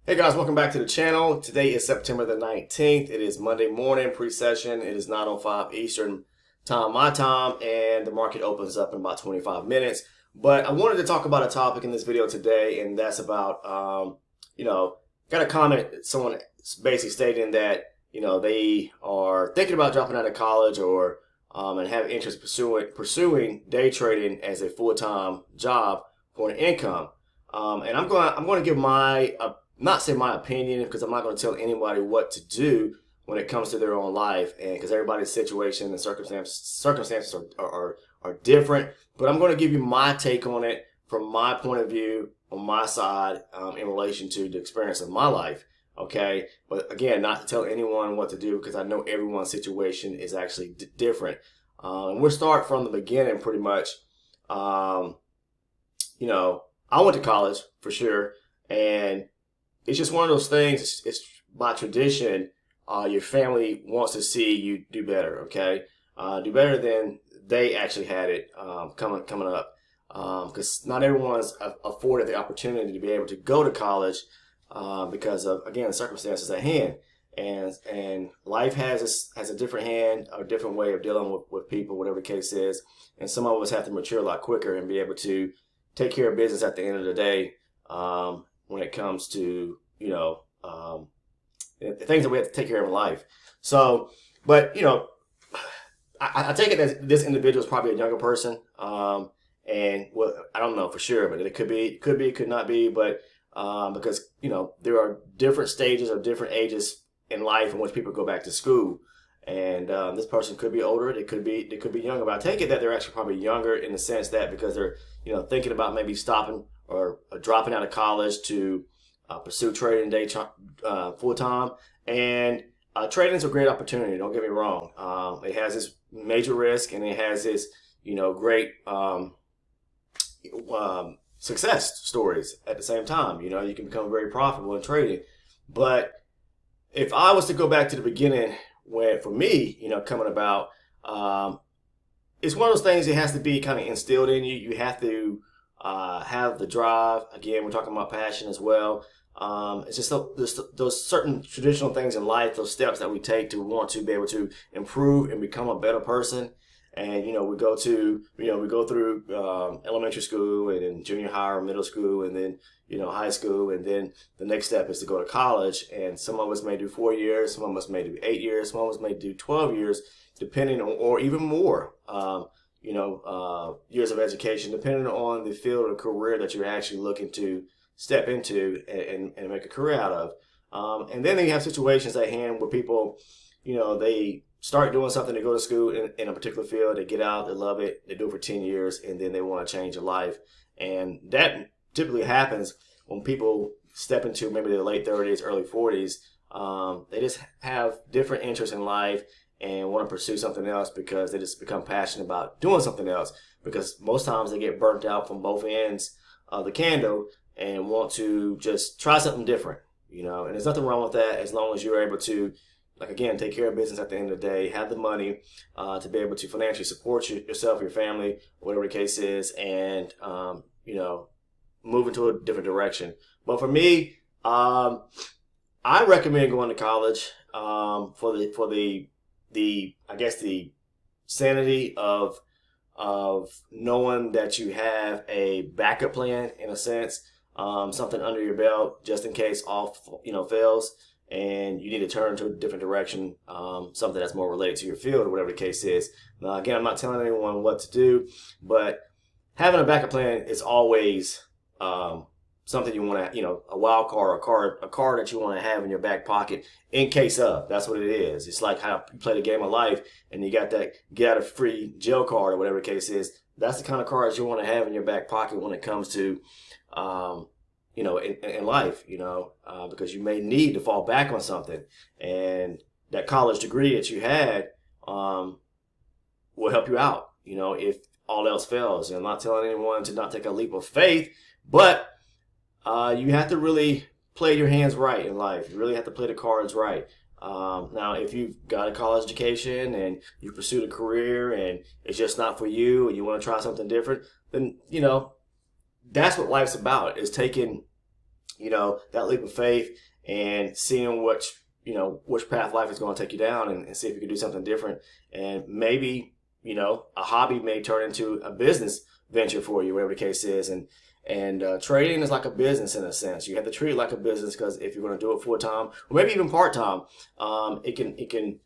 Hey guys, welcome back to the channel. Today is September the 19th. It is Monday morning pre-session. It is 9:05 Eastern time, my time, and the market opens up in about 25 minutes. But I wanted to talk about a topic in this video today, and that's about, got a comment, someone basically stating that, they are thinking about dropping out of college or and have interest pursuing day trading as a full-time job for an income. And I'm going to give my not say my opinion because I'm not going to tell anybody what to do when it comes to their own life, and because everybody's situation and circumstances are different. But I'm going to give you my take on it from my point of view on my side in relation to the experience of my life. Okay, but again, not to tell anyone what to do because I know everyone's situation is actually different. And we'll start from the beginning pretty much. I went to college for sure, and it's just one of those things. It's by tradition. Your family wants to see you do better. Okay, do better than they actually had it coming up. Because not everyone's afforded the opportunity to be able to go to college because of, again, circumstances at hand. And life has a different hand, a different way of dealing with people, whatever the case is. And some of us have to mature a lot quicker and be able to take care of business at the end of the day. When it comes to, the things that we have to take care of in life. So, but, I take it that this individual is probably a younger person. And well, I don't know for sure, but it could not be. But because, there are different stages or different ages in life in which people go back to school. And this person could be older. They could be younger. But I take it that they're actually probably younger in the sense that because they're, thinking about maybe stopping or dropping out of college to pursue trading day full time. And trading is a great opportunity. Don't get me wrong. It has its major risk and it has its great success stories at the same time. You can become very profitable in trading. But if I was to go back to the beginning, when for me, coming about, it's one of those things that has to be kind of instilled in you. You have to have the drive. Again, we're talking about passion as well. It's just those certain traditional things in life, those steps that we take to want to be able to improve and become a better person. And we go through elementary school and then junior high or middle school and then high school, and then the next step is to go to college. And some of us may do 4 years, some of us may do 8 years, some of us may do 12 years, depending on, or even more. Years of education, depending on the field or career that you're actually looking to step into and make a career out of. And then you have situations at hand where people, they start doing something, they go to school in a particular field, they get out, they love it, they do it for 10 years, and then they want to change their life. And that typically happens when people step into maybe their late 30s, early 40s. They just have different interests in life and want to pursue something else because they just become passionate about doing something else, because most times they get burnt out from both ends of the candle and want to just try something different, and there's nothing wrong with that as long as you're able to, like, again, take care of business at the end of the day, have the money to be able to financially support yourself, your family, whatever the case is, and, move into a different direction. But for me, I recommend going to college for the I guess the sanity of knowing that you have a backup plan in a sense, something under your belt just in case all fails and you need to turn to a different direction, something that's more related to your field or whatever the case is. Now, again, I'm not telling anyone what to do, but having a backup plan is always something you want to, a wild card, a card that you want to have in your back pocket in case of. That's what it is. It's like how you play the game of life and you got that get out of free jail card or whatever the case is. That's the kind of cards you want to have in your back pocket when it comes to, in life, because you may need to fall back on something. And that college degree that you had will help you out, if all else fails. And I'm not telling anyone to not take a leap of faith, but you have to really play your hands right in life. You really have to play the cards right. Now, if you've got a college education and you pursued a career and it's just not for you and you want to try something different, then, that's what life's about, is taking that leap of faith and seeing which path life is going to take you down, and see if you can do something different. And maybe, a hobby may turn into a business venture for you, whatever the case is. And trading is like a business in a sense. You have to treat it like a business, because if you're going to do it full time or maybe even part time, it can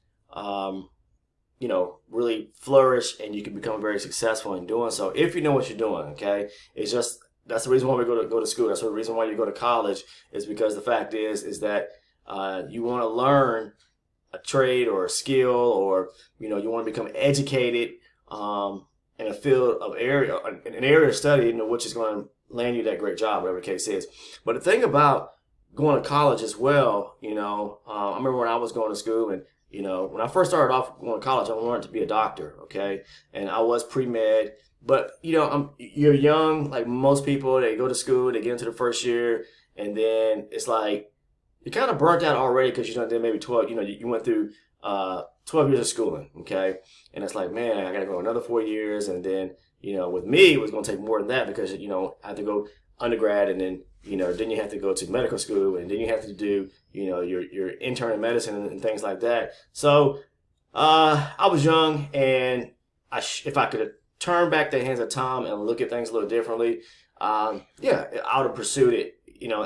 really flourish, and you can become very successful in doing so if you know what you're doing. Okay, it's just that's the reason why we go to school. That's the reason why you go to college, is because the fact is that you want to learn a trade or a skill, or you want to become educated in a field of an area of study, which is going to land you that great job, whatever the case is. But the thing about going to college as well, I remember when I was going to school, and when I first started off going to college, I wanted to be a doctor, okay, and I was pre-med. But you're young, like most people. They go to school, they get into the first year, and then it's like you're kind of burnt out already, because did maybe 12. You went through 12 years of schooling, okay, and it's like, man, I got to go another 4 years, and then with me it was going to take more than that, because I had to go undergrad, and then then you have to go to medical school, and then you have to do your intern in medicine and things like that. So I was young, and if I could turn back the hands of time and look at things a little differently, yeah, I would have pursued it.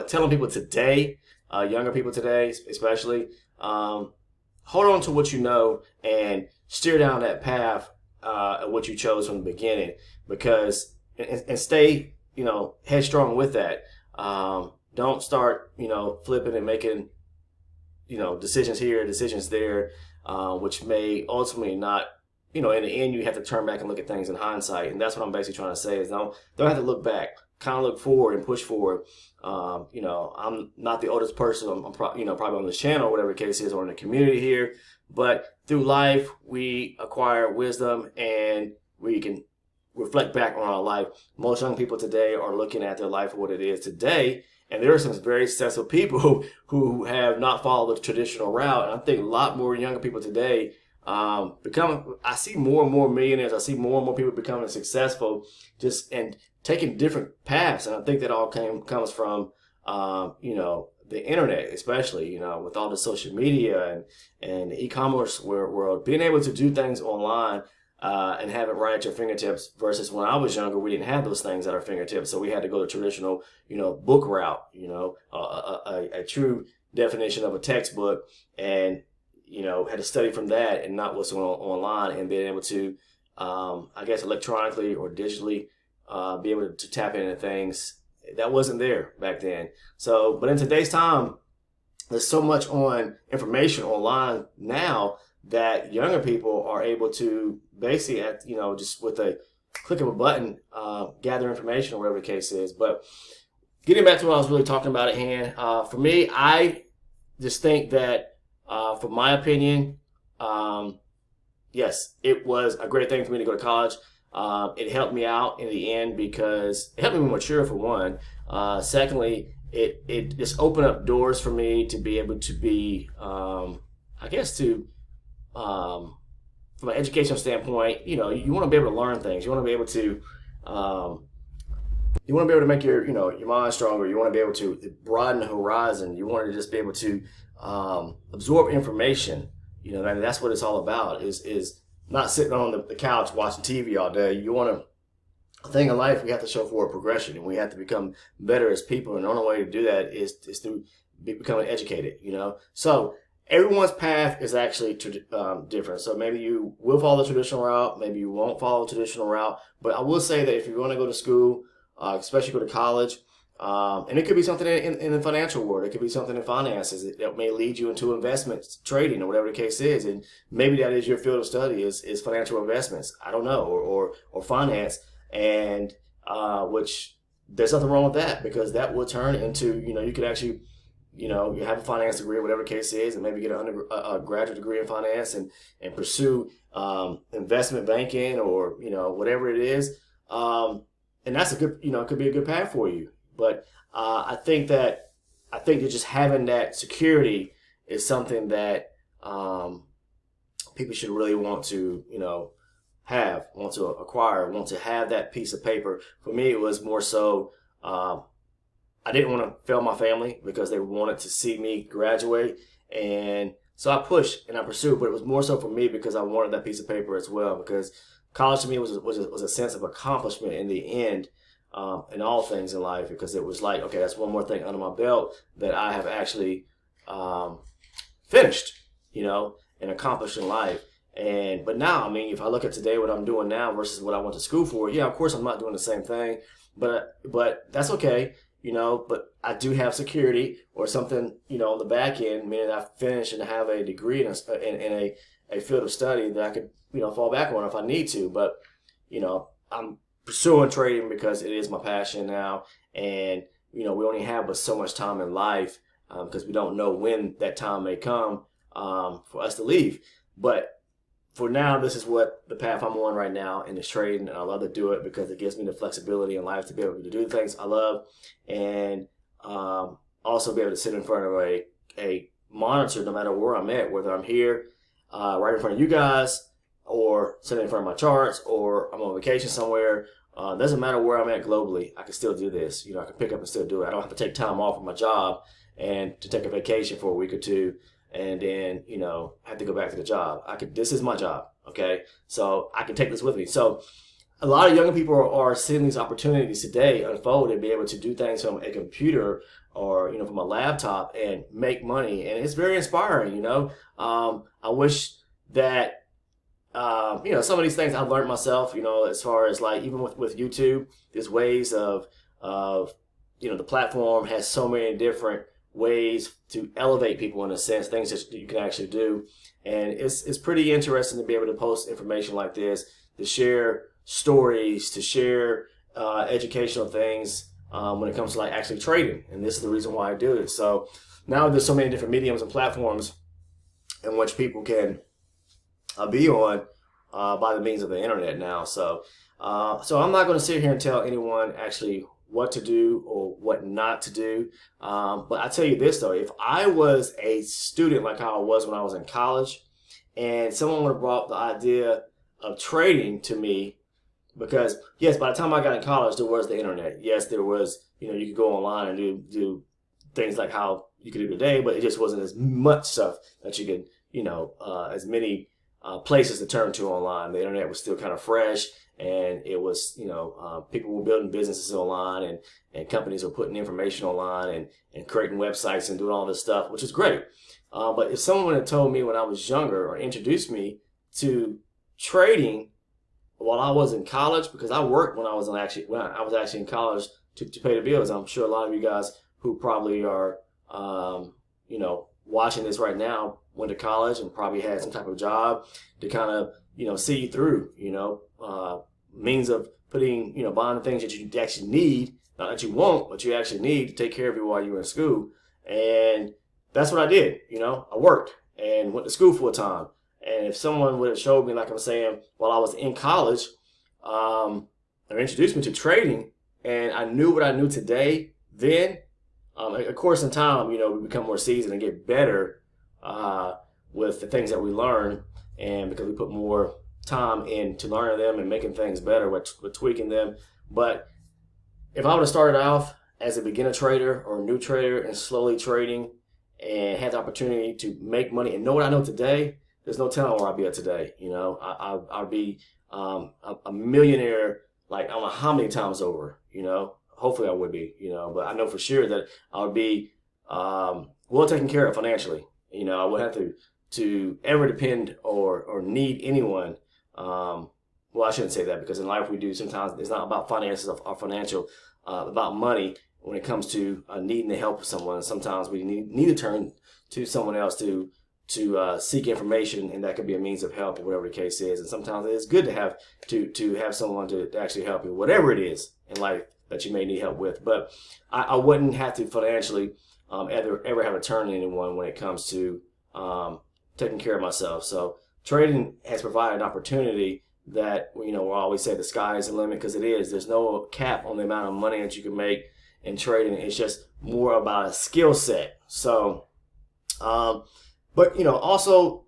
Telling people today, younger people today especially, hold on to what you know and steer down that path of what you chose from the beginning, because and stay headstrong with that. Don't start flipping and making decisions here, decisions there, which may ultimately not, in the end you have to turn back and look at things in hindsight. And that's what I'm basically trying to say, is don't have to look back, kind of look forward and push forward. I'm not the oldest person. I'm probably on this channel, whatever the case is, or in the community here. But through life, we acquire wisdom, and we can reflect back on our life. Most young people today are looking at their life for what it is today. And there are some very successful people who have not followed the traditional route. And I think a lot more younger people today I see more and more millionaires. I see more and more people becoming successful, and taking different paths. And I think that all comes from, the internet, especially, with all the social media and the e-commerce world, being able to do things online and have it right at your fingertips, versus when I was younger, we didn't have those things at our fingertips. So we had to go the traditional, book route, a true definition of a textbook, and, had to study from that and not what's online, and being able to, I guess, electronically or digitally be able to tap into things that wasn't there back then. So, but in today's time, there's so much information online now that younger people are able to basically, just with a click of a button, gather information or whatever the case is. But getting back to what I was really talking about at hand, for me, I just think that, for my opinion, yes, it was a great thing for me to go to college. It helped me out in the end, because it helped me mature, for one. Secondly, it just opened up doors for me to be able to be, I guess, from an educational standpoint, you want to be able to learn things. You want to be able to, make your mind stronger. You want to be able to broaden the horizon. You want to just be able to absorb information. And that's what it's all about. Is not sitting on the couch watching TV all day. You want to. A thing in life, we have to show forward progression, and we have to become better as people. And the only way to do that is through becoming educated. So everyone's path is actually different. So maybe you will follow the traditional route, maybe you won't follow the traditional route. But I will say that if you're going to go to school, especially go to college, and it could be something in the financial world, it could be something in finances that may lead you into investments, trading, or whatever the case is. And maybe that is your field of study is financial investments. I don't know, or finance, and which there's nothing wrong with that, because that will turn into, you could actually, you have a finance degree, whatever the case is, and maybe get a graduate degree in finance and pursue investment banking, or whatever it is, and that's a good, it could be a good path for you. But I think that just having that security is something that people should really want to want to acquire, want to have that piece of paper. For me, it was more so I didn't want to fail my family because they wanted to see me graduate. And so I pushed and I pursued, but it was more so for me because I wanted that piece of paper as well. Because college to me was a sense of accomplishment in the end, in all things in life. Because it was like, okay, that's one more thing under my belt that I have actually finished, and accomplished in life. But now, I mean, if I look at today, what I'm doing now versus what I went to school for, yeah, of course I'm not doing the same thing, but that's okay. But I do have security or something, on the back end, meaning I finish and have a degree in a field of study that I could, fall back on if I need to. But, I'm pursuing trading because it is my passion now. And, we only have but so much time in life because we don't know when that time may come for us to leave. But for now, this is what the path I'm on right now in this trading, and I love to do it because it gives me the flexibility in life to be able to do the things I love, and also be able to sit in front of a monitor no matter where I'm at, whether I'm here right in front of you guys, or sitting in front of my charts, or I'm on vacation somewhere. Doesn't matter where I'm at globally, I can still do this. I can pick up and still do it. I don't have to take time off of my job and to take a vacation for a week or two, and then, have to go back to the job. This is my job, okay? So I can take this with me. So a lot of younger people are seeing these opportunities today unfold and be able to do things from a computer or, from a laptop and make money. And it's very inspiring, I wish that, some of these things I've learned myself, as far as like, even with YouTube, there's ways of, the platform has so many different ways to elevate people in a sense, things that you can actually do. And it's pretty interesting to be able to post information like this, to share stories, to share educational things when it comes to like actually trading. And this is the reason why I do it. So now there's so many different mediums and platforms in which people can be on by the means of the internet now. So I'm not going to sit here and tell anyone actually what to do or what not to do. But I tell you this though, if I was a student like how I was when I was in college, and someone would have brought the idea of trading to me, because yes, by the time I got in college, there was the internet. Yes, there was, you could go online and do things like how you could do today, but it just wasn't as much stuff that you could, as many places to turn to online. The internet was still kind of fresh. And it was, people were building businesses online, and companies were putting information online and creating websites and doing all this stuff, which is great. But if someone had told me when I was younger or introduced me to trading while I was in college, because I worked when I was actually in college to pay the bills. I'm sure a lot of you guys who probably are, watching this right now went to college and probably had some type of job to kind of, see you through, means of putting, buying the things that you actually need, not that you want, but you actually need to take care of you while you're in school. And that's what I did. I worked and went to school full time. And if someone would have showed me, like I'm saying, while I was in college, or introduced me to trading, and I knew what I knew today, then, of course, in time, we become more seasoned and get better with the things that we learn, and because we put more time into learning them and making things better with tweaking them. But if I would have started off as a beginner trader or a new trader and slowly trading and had the opportunity to make money and know what I know today, there's no telling where I'd be at today. I'd be a millionaire, like I don't know how many times over. Hopefully I would be. But I know for sure that I would be well taken care of financially. I would have to ever depend or need anyone. Well, I shouldn't say that, because in life we do sometimes, it's not about finances or financial, about money when it comes to needing the help of someone. Sometimes we need to turn to someone else to seek information, and that could be a means of help or whatever the case is. And sometimes it's good to have someone to actually help you, whatever it is in life that you may need help with. But I wouldn't have to financially ever have a turn to anyone when it comes to taking care of myself. So trading has provided an opportunity that, we always say the sky is the limit, because it is. There's no cap on the amount of money that you can make in trading. It's just more about a skill set. So, but also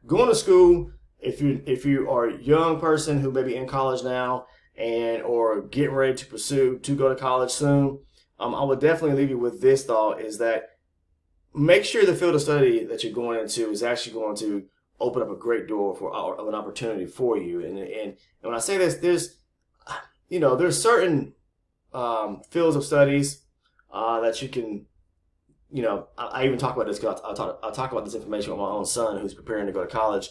going to school, if you are a young person who may be in college now or getting ready to pursue to go to college soon, I would definitely leave you with this thought: is that make sure the field of study that you're going into is actually going to open up a great door for of an opportunity for you. And when I say this, there's certain fields of studies that you can, I even talk about this because I'll talk about this information with my own son who's preparing to go to college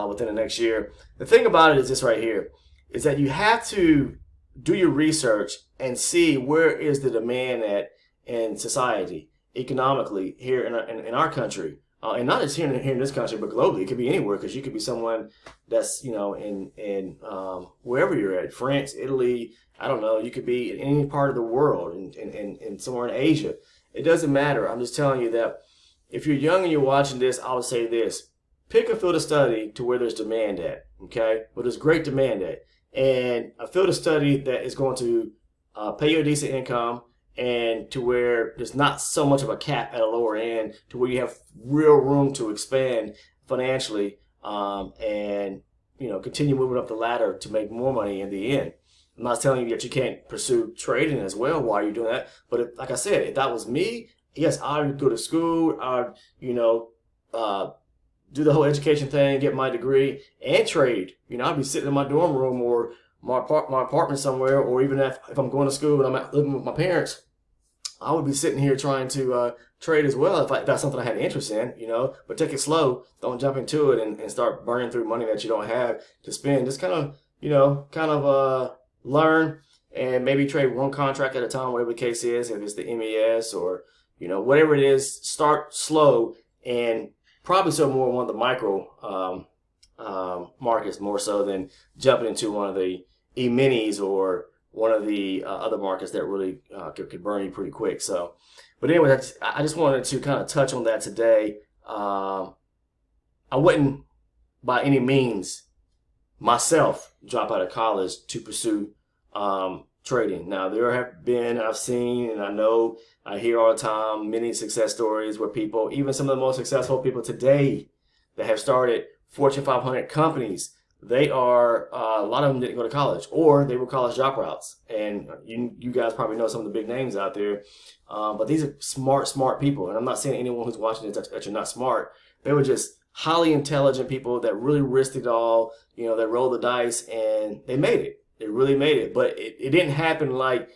within the next year. The thing about it is this right here, is that you have to do your research and see where is the demand at in society, economically, here in our country. And not just here in this country, but globally. It could be anywhere, because you could be someone that's, in wherever you're at, France, Italy, I don't know. You could be in any part of the world, and somewhere in Asia. It doesn't matter. I'm just telling you that if you're young and you're watching this, I would say this: pick a field of study to where there's demand at, okay? Where there's great demand at. And a field of study that is going to pay you a decent income, and to where there's not so much of a cap at a lower end, to where you have real room to expand financially, and continue moving up the ladder to make more money in the end. I'm not telling you that you can't pursue trading as well while you're doing that, but like I said, if that was me, yes, I would go to school, I'd do the whole education thing, get my degree, and trade. I'd be sitting in my dorm room or my apartment somewhere, or even if I'm going to school and I'm living with my parents, I would be sitting here trying to trade as well if that's something I had interest in, But take it slow. Don't jump into it and start burning through money that you don't have to spend. Just kind of learn and maybe trade one contract at a time, whatever the case is. If it's the MES or whatever it is, start slow and probably so more one of the micro markets more so than jumping into one of the E-minis or one of the other markets that really could burn you pretty quick. So, but anyway, I just wanted to kind of touch on that today. I wouldn't by any means myself drop out of college to pursue trading. Now, there have been, I've seen, and I hear all the time, many success stories where people, even some of the most successful people today that have started Fortune 500 companies, they are, a lot of them didn't go to college, or they were college dropouts. And you guys probably know some of the big names out there. But these are smart people. And I'm not saying anyone who's watching this that you're not smart. They were just highly intelligent people that really risked it all. They rolled the dice and they made it. They really made it. But it didn't happen like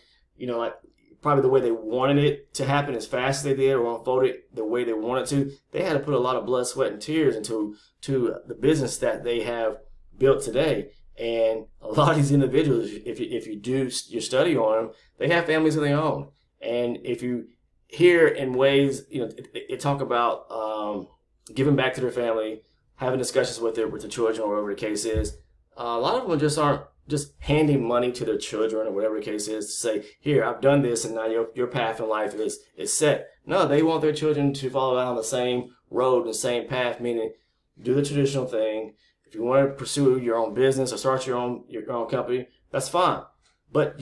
probably the way they wanted it to happen as fast as they did, or unfold it the way they wanted to. They had to put a lot of blood, sweat, and tears into the business that they have built today. And a lot of these individuals, if you do your study on them, they have families of their own. And if you hear in ways, they talk about giving back to their family, having discussions with their children, or whatever the case is. A lot of them just aren't just handing money to their children, or whatever the case is, to say, here, I've done this, and now your path in life is set. No, they want their children to follow down the same road, the same path, meaning do the traditional thing. If you want to pursue your own business or start your own company, that's fine. But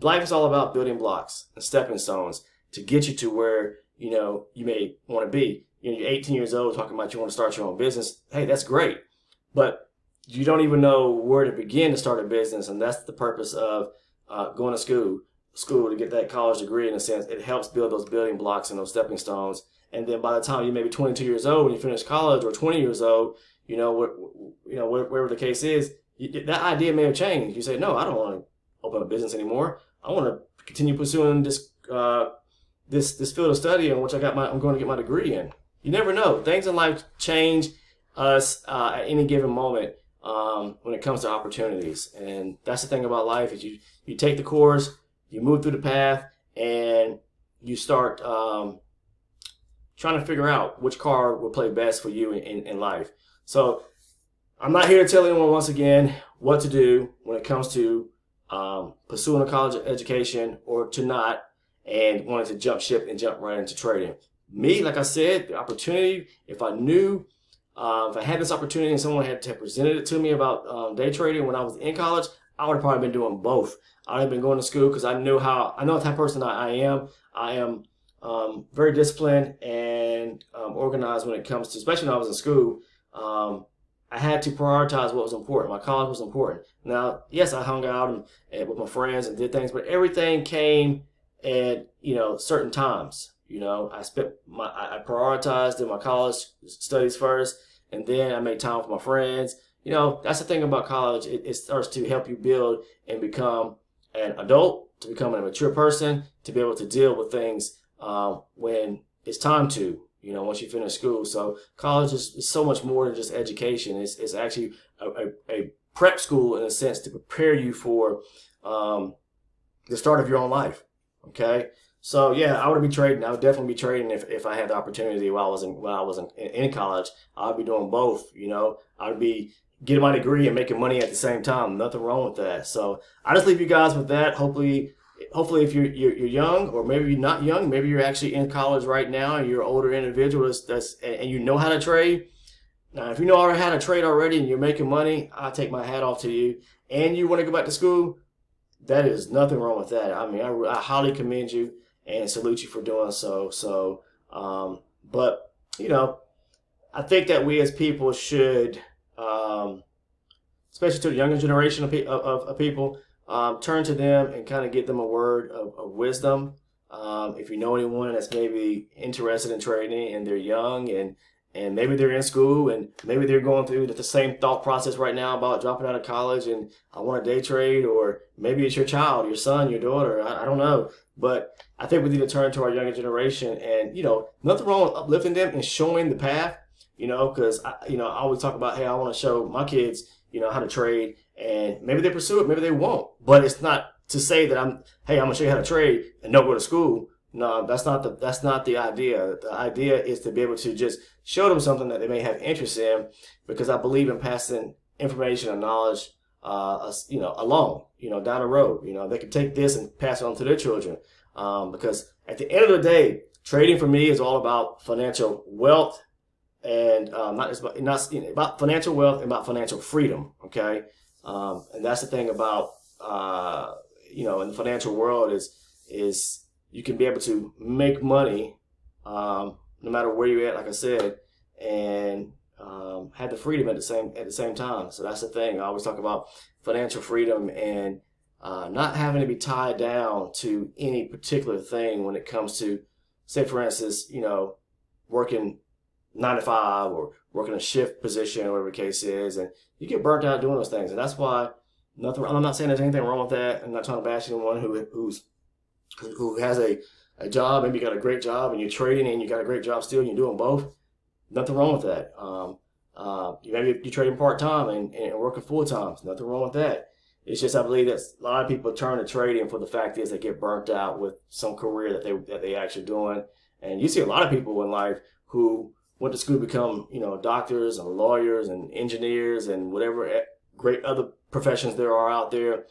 life is all about building blocks and stepping stones to get you to where you may want to be. You're 18 years old talking about you want to start your own business. Hey, that's great, but you don't even know where to begin to start a business, and that's the purpose of going to school to get that college degree. In a sense, it helps build those building blocks and those stepping stones. And then by the time you may be 22 years old when you finish college, or 20 years old, wherever the case is, that idea may have changed. You say, no, I don't want to open a business anymore. I want to continue pursuing this field of study in which I'm going to get my degree in. You never know. Things in life change us at any given moment when it comes to opportunities. And that's the thing about life, is you take the course, you move through the path, and you start trying to figure out which card will play best for you in life. So I'm not here to tell anyone, once again, what to do when it comes to pursuing a college education or to not, and wanting to jump ship and jump right into trading. Me, like I said, the opportunity, if I knew, if I had this opportunity and someone had presented it to me about day trading when I was in college, I would have probably been doing both. I would have been going to school because I know the type of person I am. I am very disciplined and organized when it comes to, especially when I was in school. I had to prioritize what was important. My college was important. Now, yes, I hung out and with my friends and did things, but everything came and certain times. I prioritized in my college studies first, and then I made time for my friends. That's the thing about college. It starts to help you build and become an adult, to become a mature person, to be able to deal with things when it's time to. Once you finish school. So college is so much more than just education. It's actually a prep school in a sense to prepare you for the start of your own life. Okay. So yeah, I would be trading. I would definitely be trading if I had the opportunity while I was in college. I'd be doing both. I'd be getting my degree and making money at the same time. Nothing wrong with that. So I just leave you guys with that. Hopefully if you're young, or maybe you're not young, maybe you're actually in college right now and you're an older individual and you know how to trade. Now, if you know how to trade already and you're making money, I take my hat off to you. And you want to go back to school, that is nothing wrong with that. I mean, I highly commend you and salute you for doing so. So, but I think that we as people should, especially to the younger generation of people, turn to them and kind of get them a word of wisdom. If you know anyone that's maybe interested in trading and they're young and maybe they're in school and maybe they're going through the same thought process right now about dropping out of college and I want to day trade, or maybe it's your child, your son, your daughter, I don't know. But I think we need to turn to our younger generation and, nothing wrong with uplifting them and showing the path, because, I always talk about, hey, I want to show my kids, how to trade, and maybe they pursue it, maybe they won't. But it's not to say that I'm going to show you how to trade and don't go to school. No, that's not the idea. The idea is to be able to just show them something that they may have interest in, because I believe in passing information and knowledge, along, down the road. They can take this and pass it on to their children, because at the end of the day, trading for me is all about financial wealth, and not about financial wealth and about financial freedom. Okay, and that's the thing about in the financial world is you can be able to make money no matter where you're at, like I said, and have the freedom at the same time. So that's the thing. I always talk about financial freedom and not having to be tied down to any particular thing when it comes to, say, for instance, working 9 to 5 or working a shift position or whatever the case is, and you get burnt out doing those things. And that's why I'm not saying there's anything wrong with that. I'm not trying to bash anyone who has a job. Maybe you got a great job and you're trading and you got a great job still and you're doing both. Nothing wrong with that. Maybe you're trading part-time and working full-time. Nothing wrong with that. It's just I believe that a lot of people turn to trading for the fact is they get burnt out with some career that they actually doing. And you see a lot of people in life who went to school to become, doctors and lawyers and engineers and whatever great other professions there are out there,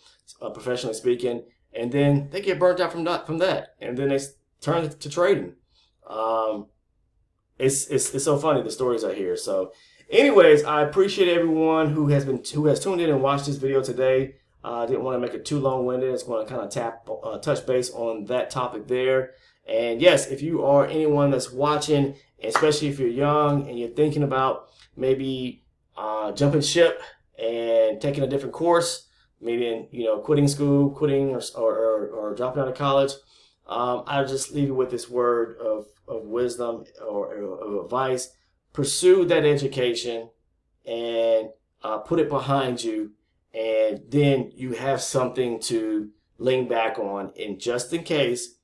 professionally speaking. And then they get burnt out from that, and then they turn to trading. It's so funny, the stories I hear. So, anyways, I appreciate everyone who has tuned in and watched this video today. I didn't want to make it too long-winded. It's going to kind of touch base on that topic there. And yes, if you are anyone that's watching, especially if you're young and you're thinking about maybe jumping ship and taking a different course, maybe quitting school, or dropping out of college, I'll just leave you with this word of wisdom or of advice. Pursue that education and put it behind you, and then you have something to lean back on. And just in case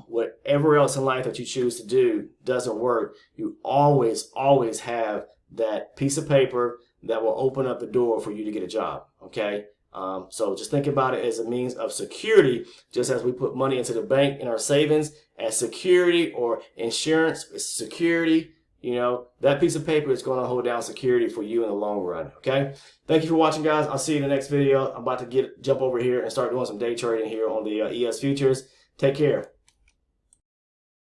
whatever else in life that you choose to do doesn't work, you always have that piece of paper that will open up the door for you to get a job. Okay. So just think about it as a means of security, just as we put money into the bank in our savings as security, or insurance is security. That piece of paper is going to hold down security for you in the long run. Okay. Thank you for watching, guys. I'll see you in the next video. I'm about to jump over here and start doing some day trading here on the ES futures. Take care.